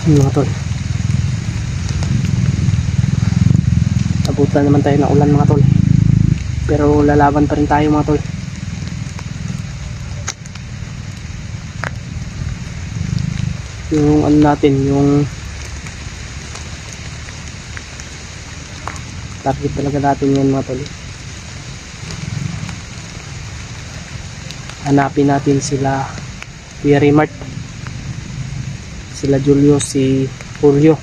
Mga tol, abutan naman tayo ng ulan mga tol, pero lalaban pa rin tayo mga tol. Yung ano natin, yung target talaga natin yan mga tol. Hanapin natin sila Kuya Remart, sila Julio, si Julio.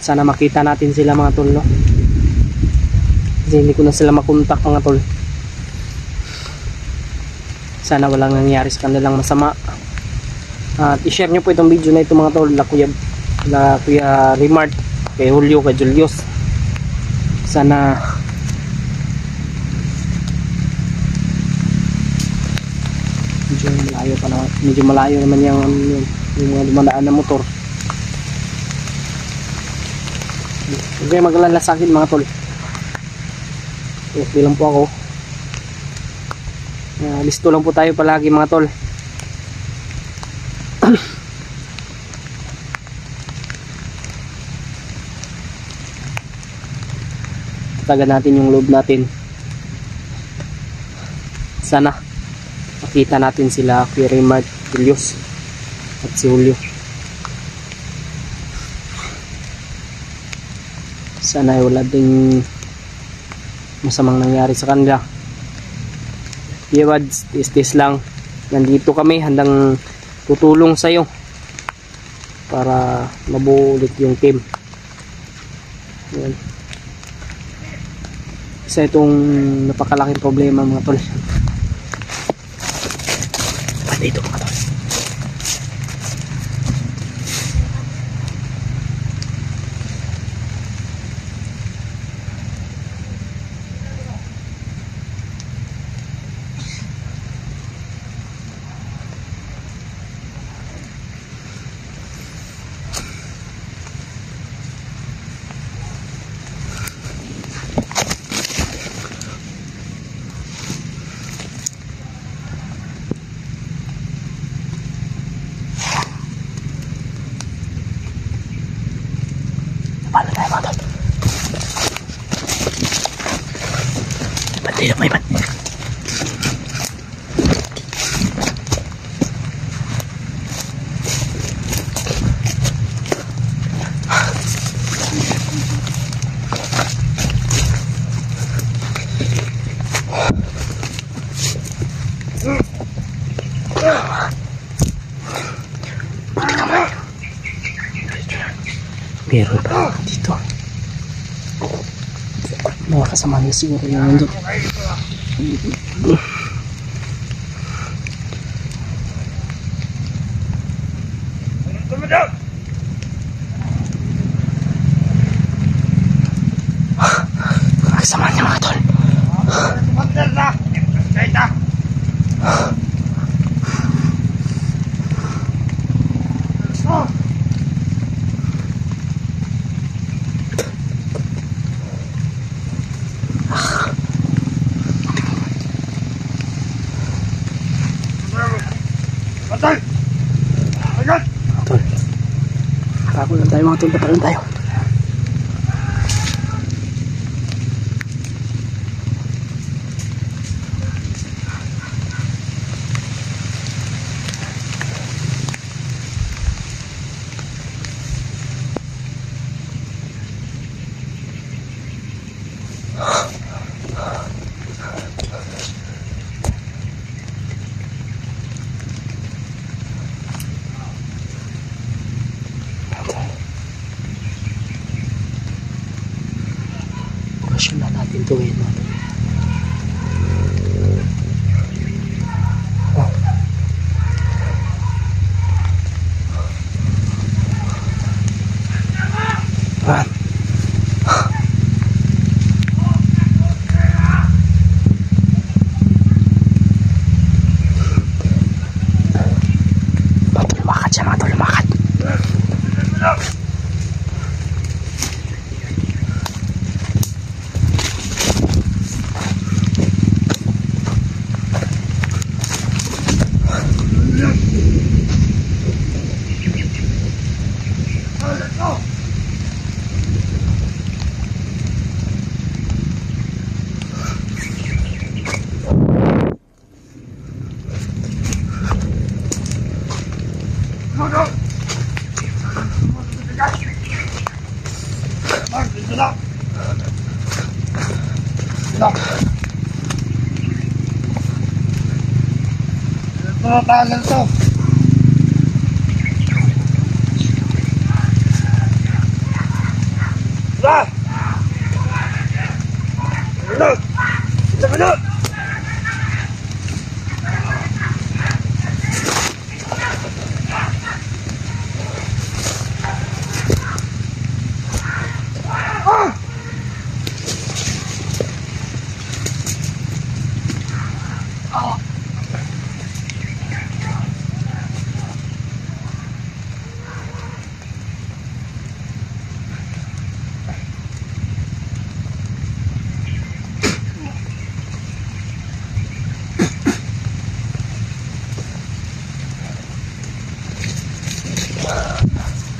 Sana makita natin sila mga tol, no? Kasi hindi ko na sila makontak mga tol. Sana walang nangyari sa kanilang masama. At i-share nyo po itong video na ito mga tol, la Kuya Remart, kay Julio, kay Julius. Sana medyo malayo naman yung mga dumadaan na motor. Huwag kayo mag-alala sa akin mga tol, okay lang po ako. Listo lang po tayo palagi mga tol. Tatagan natin yung loob natin. Sana makita natin sila Kuya Remart, Julius at si Julio. Sana ay wala ding masamang nangyari sa kanila. Iwads, is lang. Nandito kami, handang tutulong sa iyo para mabuo ulit yung team. Yan. Isa itong napakalaking problema mga tol. Dito mga tol. Paano tayo mga tol? Bantay na may bantay. Meron pa dito. Mga kasama niya siguro yung nandun. Mga kasama niya mga tol. Tol, pako lang tayo mga tol, pako lang tayo. Operasyon na natin ito ngayon. Tagal to. Wala! Wala! Wala!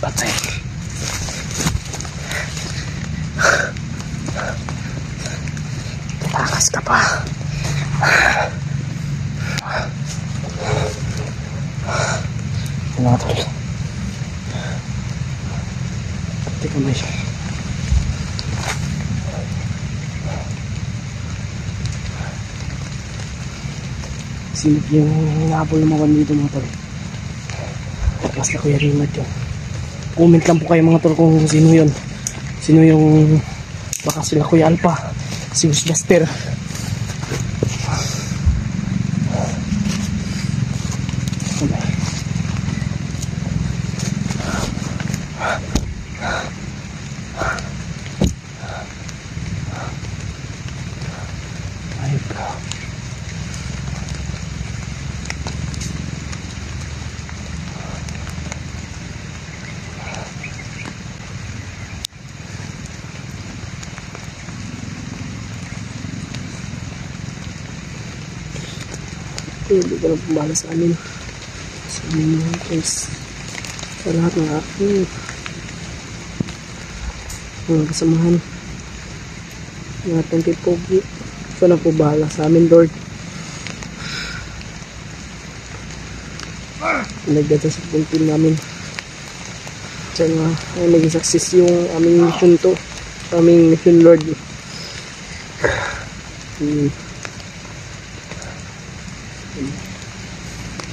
Patay. Takas ka pa. Mga tol. Teka mo siya. Sinip yung nabol naman dito mga tol. Tapos na Kuya Raymond yun. Comment lang po kayo mga tol kung sino yun. Sino yung baka sila Kuya Alpha, si Ghostbuster. Ayun ka. Hindi ko na pumala sa amin mga guys, sa lahat ng aking mga kasamahan, lahat ng tipogi. Ikaw na po bahala sa amin, Lord. Nagdata sa puntin namin sana ay maging success yung aming mission to, aming mission, Lord.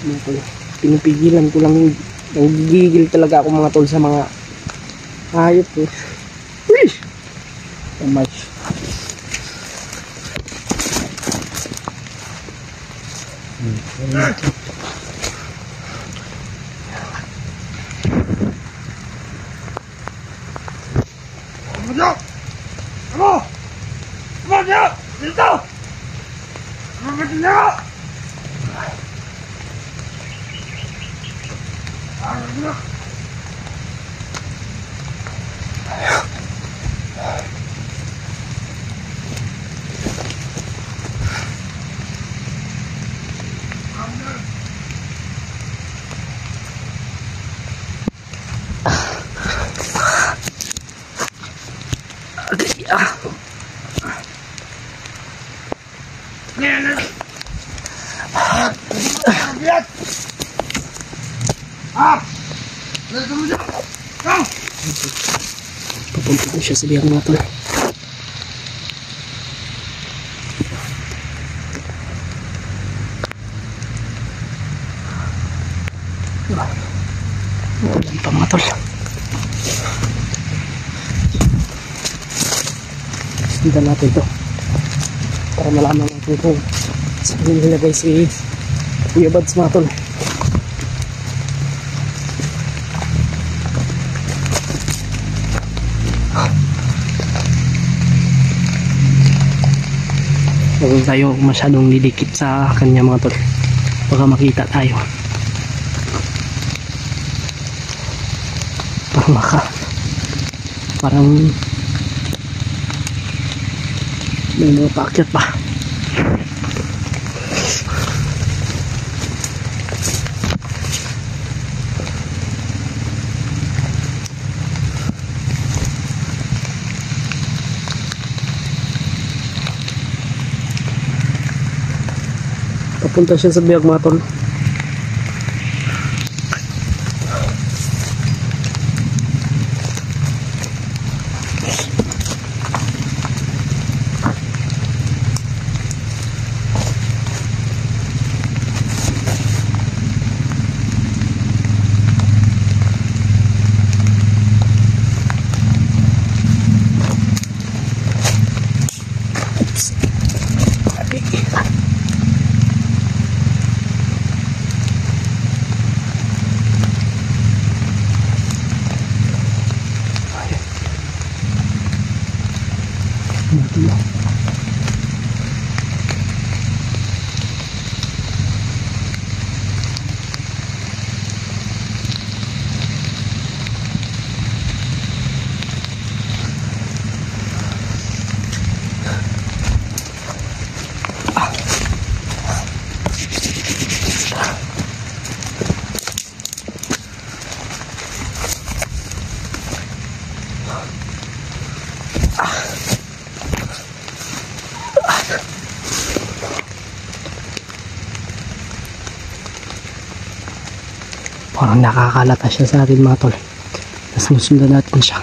Mga tol, pinipigilan ko lang, nagigigil talaga ako mga tol sa mga hayop eh. Uy! So much. Papunta ko siya sa biyang mga tol. Walang pa mga tol. Sundan natin to para malaman natin kung saan nilagay si Kuya Bads mga tol. Huwag tayo masyadong didikit sa kanya mga tol, baka makita tayo. Parang may mga paakyat pa. Papunta siya sa biyag mga tol. Parang nakakalata siya sa atin mga tol. Nasusundan natin siya.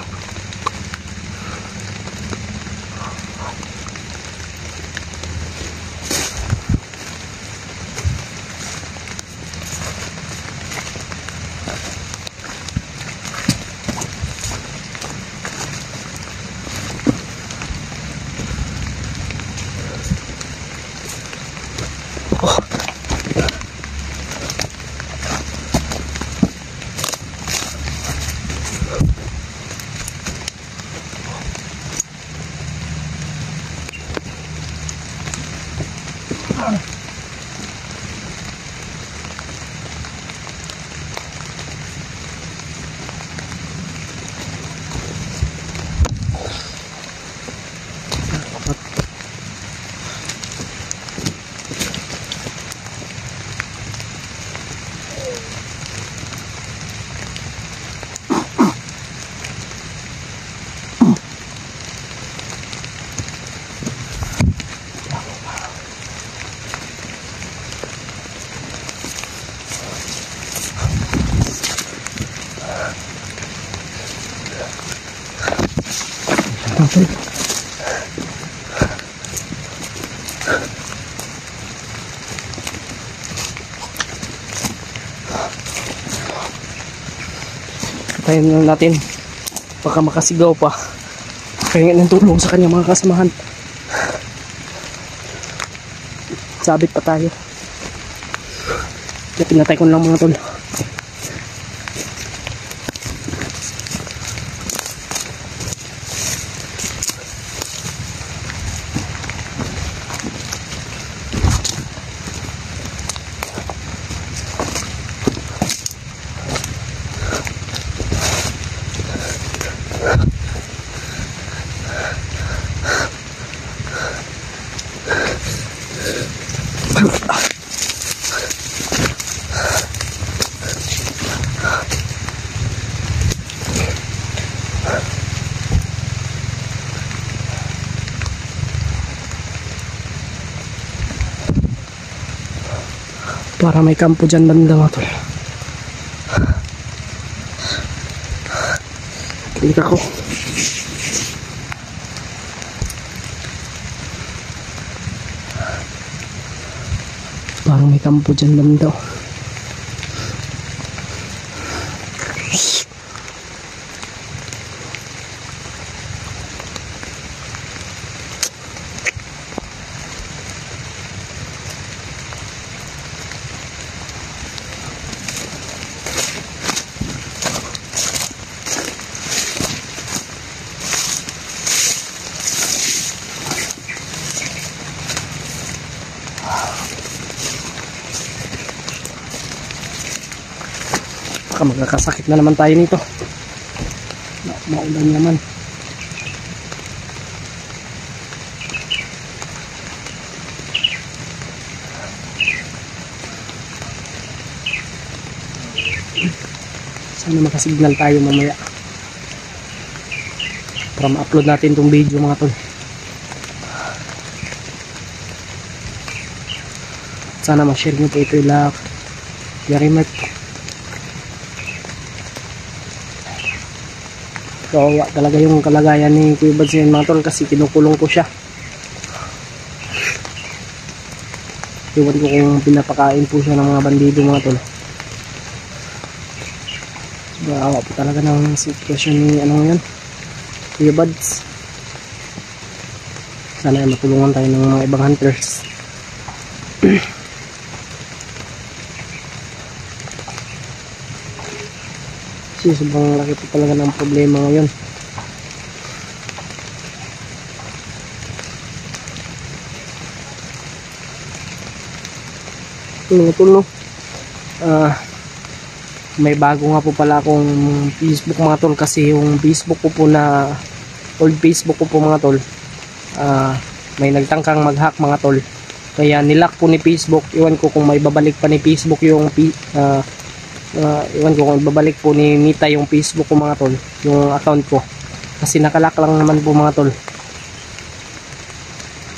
Tol. Tayo na natin. Baka makasigaw pa. Kaya ng tulong sa kanya mga kasamahan. Sabit pa tayo. Kaya pinatay ko lang mga tol. Para may kampo dyan banda mga tol. Kita ko. Parang may kampo dyan banda. Baka magkakasakit na naman tayo nito. Maulan naman. Sana makasignal tayo mamaya para ma-upload natin itong video mga tol. Sana ma-share nyo po ito ila Yarimat. Kawawa talaga yung kalagayan ni Kuya Bads ngayon mga tol, kasi kinukulong ko siya. Iwan ko kung pinapakain po siya ng mga bandido mga tol. Kawawa po talaga ng sitwasyon ni ano ngayon, Kuya Bads. Sana ay matulungan tayo ng mga ibang hunters. Kasi sobrang laki po talaga ng problema ngayon. Mga tol, no? May bago nga po pala akong Facebook mga tol, kasi yung Facebook ko po na old Facebook ko po mga tol, may nagtangkang mag-hack mga tol, kaya nilock po ni Facebook. Iwan ko kung may babalik pa ni Facebook yung iwan ko kung babalik po ni Mita yung Facebook ko mga tol, yung account ko, kasi nakalock lang naman po mga tol.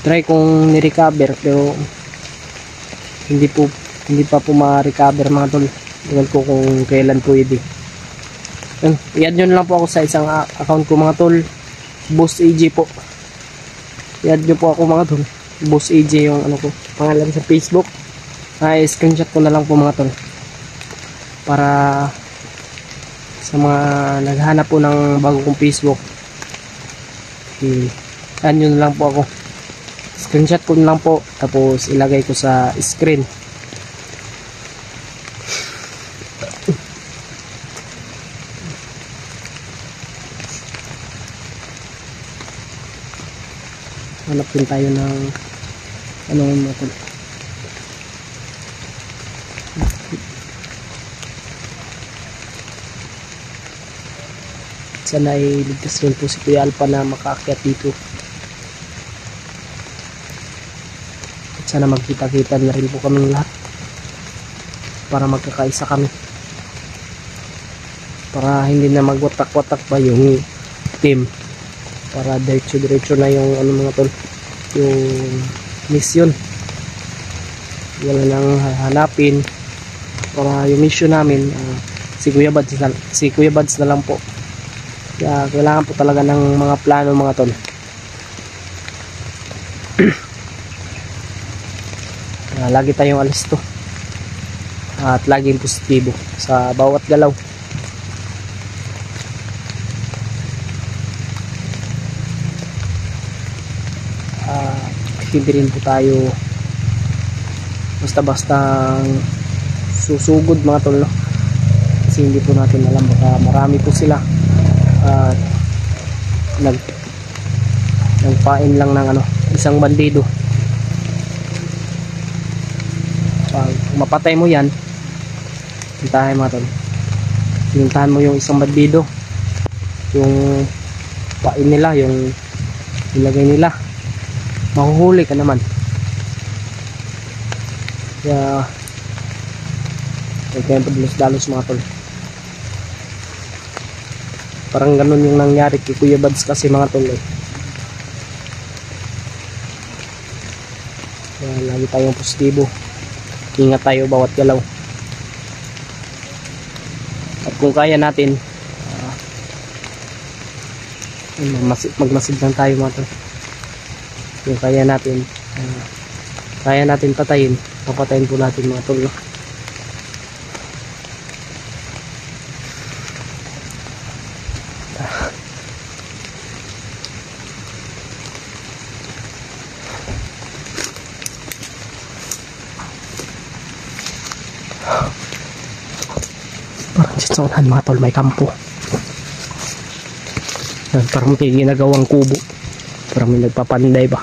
Try kong ni-recover pero hindi pa po ma-recover mga tol. Iwan ko kung kailan pwede. I-add nyo lang po ako sa isang account ko mga tol, Boss AJ po. I-add nyo po ako mga tol, Boss AJ yung ano ko, pangalan sa Facebook. Screenshot ko na lang po mga tol, para sa mga naghahanap po ng bago kong Facebook. I-add nyo na lang po ako, screenshot ko na lang po, tapos ilagay ko sa screen. Hanap din tayo ng ano mga tol. Sana ay ligtas rin po si Kuya Alpha na makaakyat dito. At sana magkita-kita na rin po kaming lahat, para magkakaisa kami, para hindi na magwatak-watak pa yung team, para diretso-diretso na yung ano mga tol, yung mission. Wala nang hanapin, para yung mission namin si Kuya Buds na lang po. Kaya kailangan po talaga ng mga plano mga tol. Lagi tayong alisto at laging positibo sa bawat galaw. Hindi rin po tayo basta-basta susugod mga tol, no? Kasi hindi po natin alam, baka marami po sila nagpain lang ng ano, isang bandido. Pag mapatay mo yan, pintahan mga tol, pintahan mo yung isang bandido, yung pain nila, yung ilagay nila, mahuhuli ka naman. Kaya kaya padalos-dalos mga tol. Parang ganun yung nangyari kay Kuya Buds kasi mga tol. Kaya lagi tayong positibo, ingat tayo bawat galaw. At kung kaya natin, magmasid lang tayo mga tol. Kung kaya natin patayin, papatayin po natin mga tol, no? Parang dyan sa unahan mga tol, may kampo. Parang may ginagawang kubo, parang may nagpapanday ba.